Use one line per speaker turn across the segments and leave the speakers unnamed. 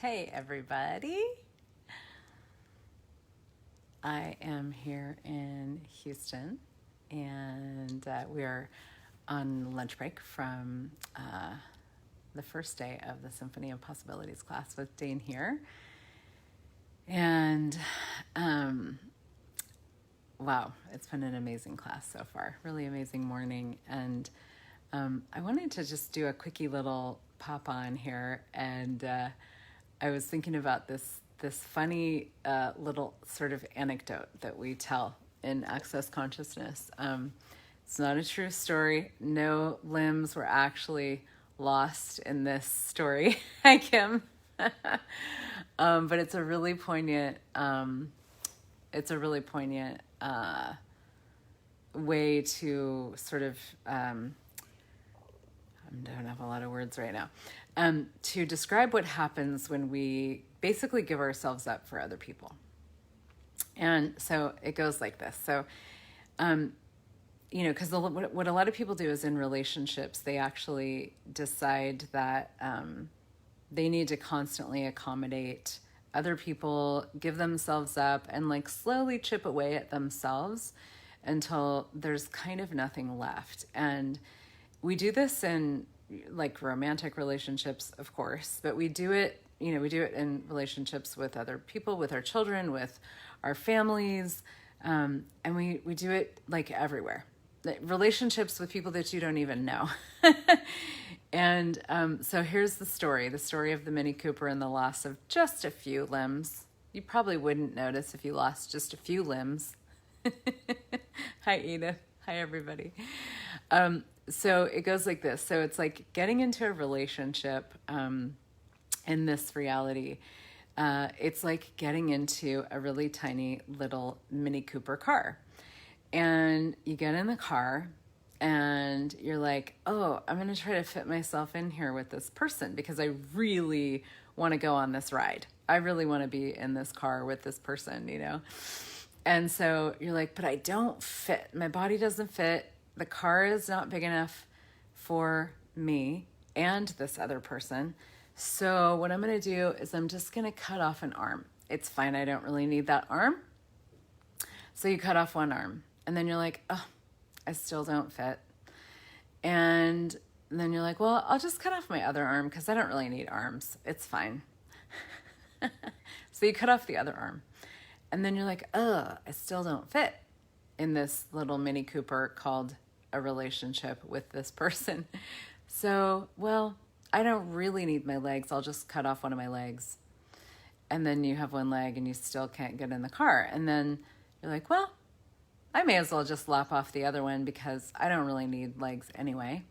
Hey, everybody. I am here in Houston, and we are on lunch break from the first day of the Symphony of Possibilities class with Dane here. And wow, it's been an amazing class so far. Really amazing morning. And I wanted to just do a quickie little pop on here, and I was thinking about this funny little sort of anecdote that we tell in Access Consciousness. It's not a true story. No limbs were actually lost in this story. Hi, Kim. But it's a really poignant. It's a really poignant way to sort of. I don't have a lot of words right now, to describe what happens when we basically give ourselves up for other people. And so it goes like this. So, because what a lot of people do is in relationships, they actually decide that they need to constantly accommodate other people, give themselves up, and like slowly chip away at themselves until there's kind of nothing left. And we do this in like romantic relationships, of course, but we do it in relationships with other people, with our children, with our families, and we do it like everywhere. Relationships with people that you don't even know. And so here's the story of the Mini Cooper and the loss of just a few limbs. You probably wouldn't notice if you lost just a few limbs. Hi, Edith. Hi, everybody. So it goes like this. So it's like getting into a relationship in this reality. It's like getting into a really tiny little Mini Cooper car. And you get in the car and you're like, oh, I'm going to try to fit myself in here with this person because I really want to go on this ride. I really want to be in this car with this person, And so you're like, but I don't fit. My body doesn't fit. The car is not big enough for me and this other person. So what I'm going to do is I'm just going to cut off an arm. It's fine. I don't really need that arm. So you cut off one arm and then you're like, oh, I still don't fit. And then you're like, well, I'll just cut off my other arm because I don't really need arms. It's fine. So you cut off the other arm. And then you're like, oh, I still don't fit in this little Mini Cooper called a relationship with this person. So, well, I don't really need my legs. I'll just cut off one of my legs. And then you have one leg and you still can't get in the car. And then you're like, well, I may as well just lop off the other one because I don't really need legs anyway.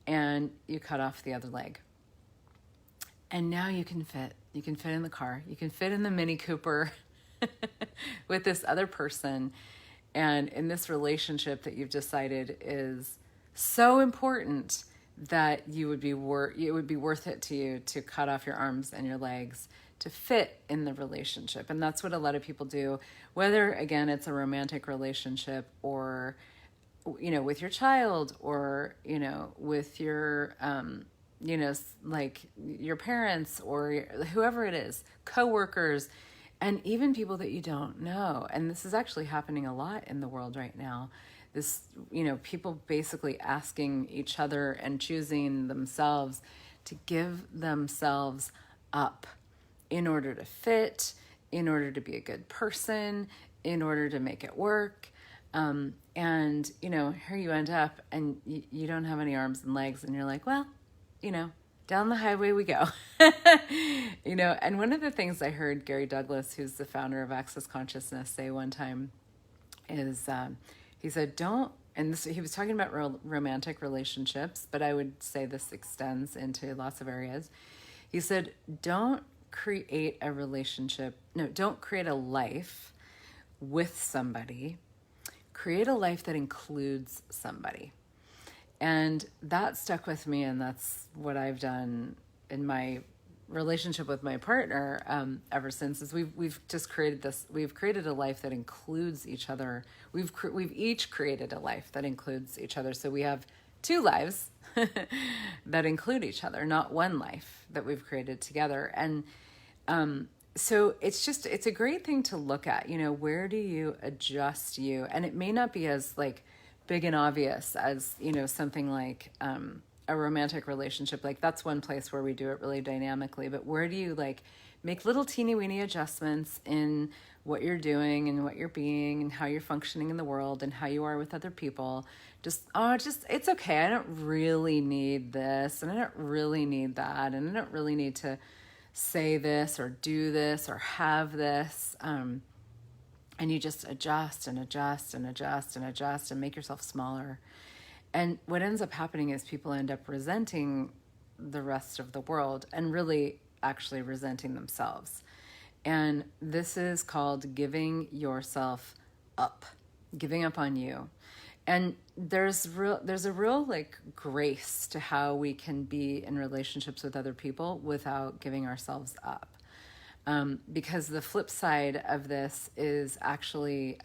And you cut off the other leg. And now you can fit. You can fit in the car. You can fit in the Mini Cooper with this other person. And in this relationship that you've decided is so important that it would be worth it to you to cut off your arms and your legs to fit in the relationship. And that's what a lot of people do, whether, again, it's a romantic relationship or, with your child or, with your, like your parents or whoever it is, coworkers, and even people that you don't know. And this is actually happening a lot in the world right now. This, people basically asking each other and choosing themselves to give themselves up in order to fit, in order to be a good person, in order to make it work. And, here you end up and you don't have any arms and legs and you're like, well, down the highway we go. And one of the things I heard Gary Douglas, who's the founder of Access Consciousness, say one time is, he said, he was talking about romantic relationships, but I would say this extends into lots of areas. He said, don't create a life with somebody. Create a life that includes somebody. And that stuck with me, and that's what I've done in my relationship with my partner ever since. Is we've just created this. We've created a life that includes each other. We've each created a life that includes each other. So we have two lives, that include each other, not one life that we've created together. And so it's a great thing to look at, where do you adjust you? And it may not be as like big and obvious as, something like a romantic relationship. Like that's one place where we do it really dynamically, but where do you like make little teeny weeny adjustments in what you're doing and what you're being and how you're functioning in the world and how you are with other people. Just it's okay. I don't really need this and I don't really need that. And I don't really need to say this or do this or have this. And you just adjust and adjust and adjust and adjust and make yourself smaller. And what ends up happening is people end up resenting the rest of the world and really actually resenting themselves. And this is called giving yourself up, giving up on you. And there's a real like grace to how we can be in relationships with other people without giving ourselves up. Because the flip side of this is actually,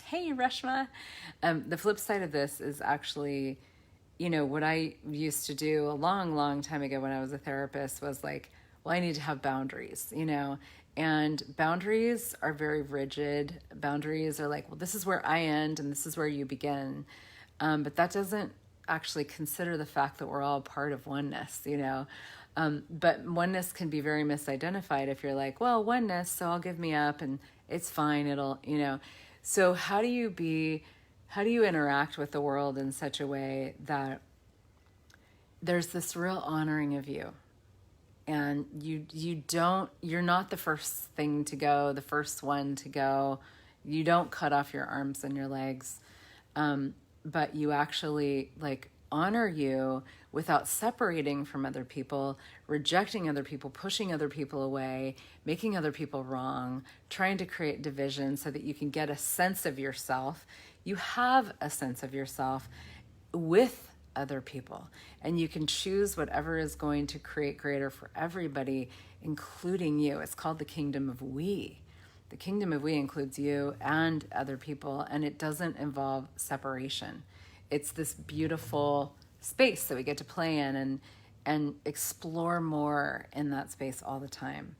hey, Reshma, the flip side of this is actually, what I used to do a long, long time ago when I was a therapist was like, well, I need to have boundaries, and boundaries are very rigid. Boundaries are like, well, this is where I end and this is where you begin. But that doesn't actually consider the fact that we're all part of oneness, but oneness can be very misidentified if you're like, well, oneness, so I'll give me up and it's fine. It'll, So how do you interact with the world in such a way that there's this real honoring of you? And you're not the first thing to go, the first one to go. You don't cut off your arms and your legs. But you actually like honor you without separating from other people, rejecting other people, pushing other people away, making other people wrong, trying to create division so that you can get a sense of yourself. You have a sense of yourself with other people, and you can choose whatever is going to create greater for everybody, including you. It's called the kingdom of we. The kingdom of we includes you and other people, and it doesn't involve separation. It's this beautiful space that we get to play in and explore more in that space all the time.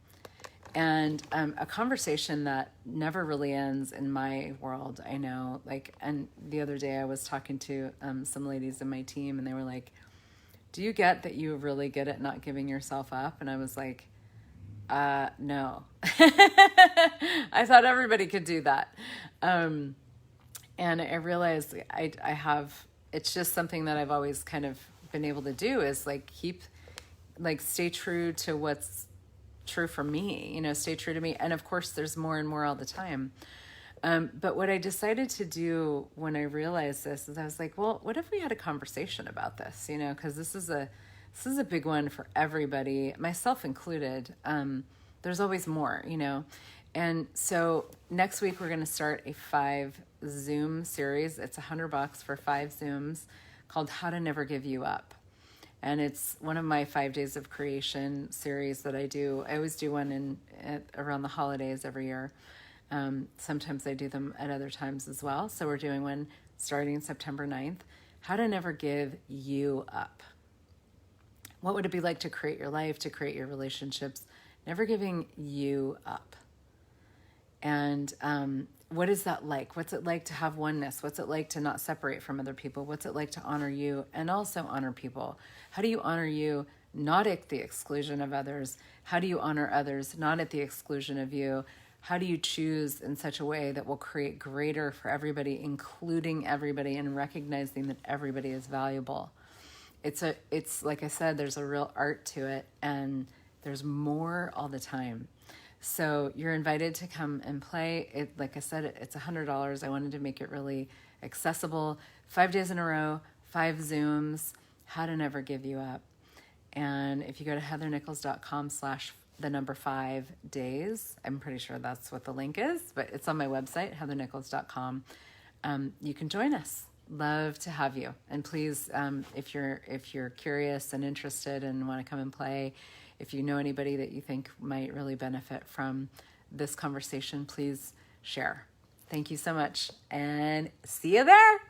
And a conversation that never really ends in my world, I know, and the other day I was talking to some ladies in my team and they were like, do you get that you really good at not giving yourself up? And I was like, no. I thought everybody could do that. And I realized I have, it's just something that I've always kind of been able to do is stay true to what's true for me, stay true to me. And of course there's more and more all the time. But what I decided to do when I realized this is I was like, well, what if we had a conversation about this, cause this is a big one for everybody, myself included. There's always more, And so next week we're going to start a 5 Zoom series. It's $100 for 5 Zooms called How to Never Give You Up. And it's one of my 5 days of creation series that I do. I always do one around the holidays every year. Sometimes I do them at other times as well. So we're doing one starting September 9th. How to never give you up. What would it be like to create your life, to create your relationships, never giving you up? And what is that like? What's it like to have oneness? What's it like to not separate from other people? What's it like to honor you and also honor people? How do you honor you, not at the exclusion of others? How do you honor others, not at the exclusion of you? How do you choose in such a way that will create greater for everybody, including everybody, and recognizing that everybody is valuable? It's like I said, there's a real art to it, and there's more all the time. So you're invited to come and play. It, like I said, it's $100. I wanted to make it really accessible. 5 days in a row, 5 Zooms, How to Never Give You Up. And if you go to heathernichols.com/5 days, I'm pretty sure that's what the link is, but it's on my website, heathernichols.com. You can join us. Love to have you. And please, if you're curious and interested and want to come and play, if you know anybody that you think might really benefit from this conversation, please share. Thank you so much, and see you there.